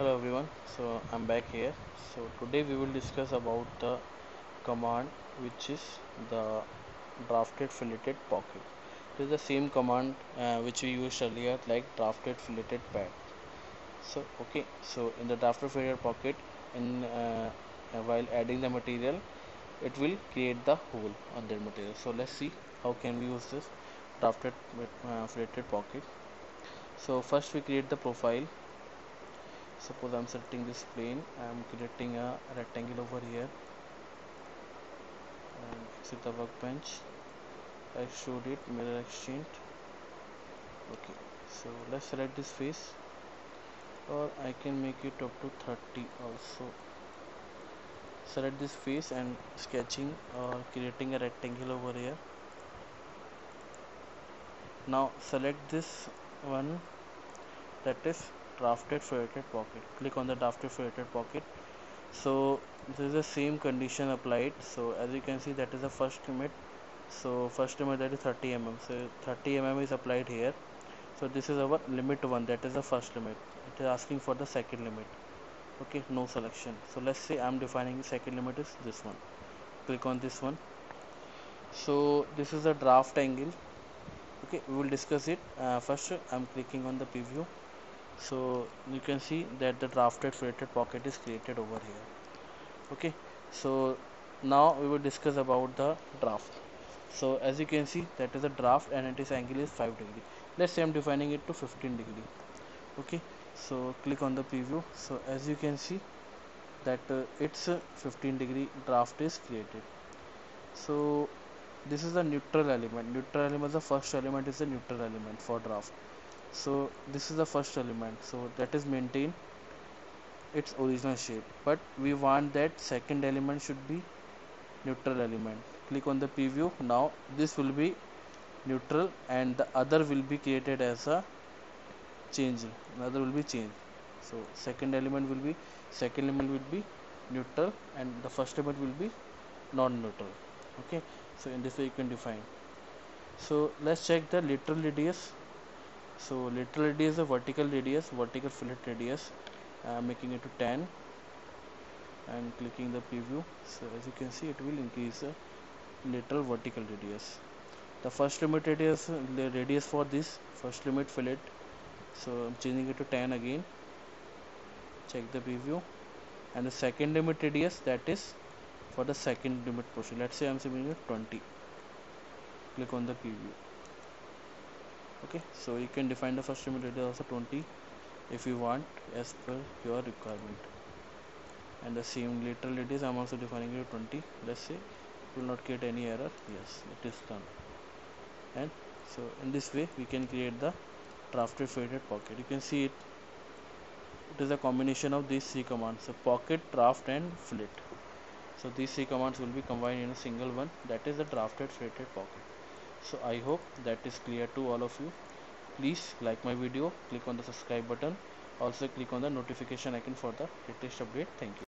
Hello everyone, so I'm back here. So today we will discuss about the command which is the drafted filleted pocket. It is the same command which we used earlier, like drafted filleted pad. So in the drafted filleted pocket, in while adding the material, it will create the hole on the material. So let's see how can we use this drafted filleted pocket. So first we create the profile. Suppose I'm setting this plane, I'm creating a rectangle over here and exit the workbench. I showed it mirror exchange. Okay, so let's select this face, or I can make it up to 30 also. Select this face and sketching or creating a rectangle over here. Now select this one, that is drafted filleted pocket. Click on the drafted filleted pocket. So this is the same condition applied. So as you can see, that is the first limit. So first limit, that is 30 mm. So 30 mm is applied here. So this is our limit 1, that is the first limit. It is asking for the second limit. Okay, no selection. So let's say I'm defining the second limit is this one. Click on this one. So this is the draft angle. Okay, we will discuss it. First I'm clicking on the preview. So you can see that the drafted filleted pocket is created over here. Okay, so now we will discuss about the draft. So as you can see, that is a draft and its angle is 5 degree. Let's say I'm defining it to 15 degree. Okay, so click on the preview. So as you can see that it's 15 degree draft is created. So this is the neutral element. Neutral element, the first element is the neutral element for draft. So this is the first element, so that is maintain its original shape, but we want that second element should be neutral element. Click on the preview. Now this will be neutral and the other will be created as a change. Another will be changed. So second element will be neutral and the first element will be non-neutral. Okay, so in this way you can define. So let's check the lateral radius. So lateral radius is a vertical fillet radius. Making it to 10 and clicking the preview. So as you can see, it will increase the lateral vertical radius. The first limit radius, the radius for this first limit fillet, so I'm changing it to 10 again. Check the preview. And the second limit radius, that is for the second limit portion. Let's say I'm setting it 20. Click on the preview. Okay, so you can define the first limit radius also 20 if you want, as per your requirement. And the same lateral radius I'm also defining it 20. Let's say it will not create any error. Yes, it is done. And so in this way we can create the drafted filleted pocket. You can see it is a combination of these three commands, so pocket, draft and fillet. So these three commands will be combined in a single one, that is the drafted filleted pocket. So I hope that is clear to all of you. Please like my video, click on the subscribe button, also click on the notification icon for the latest update. Thank you.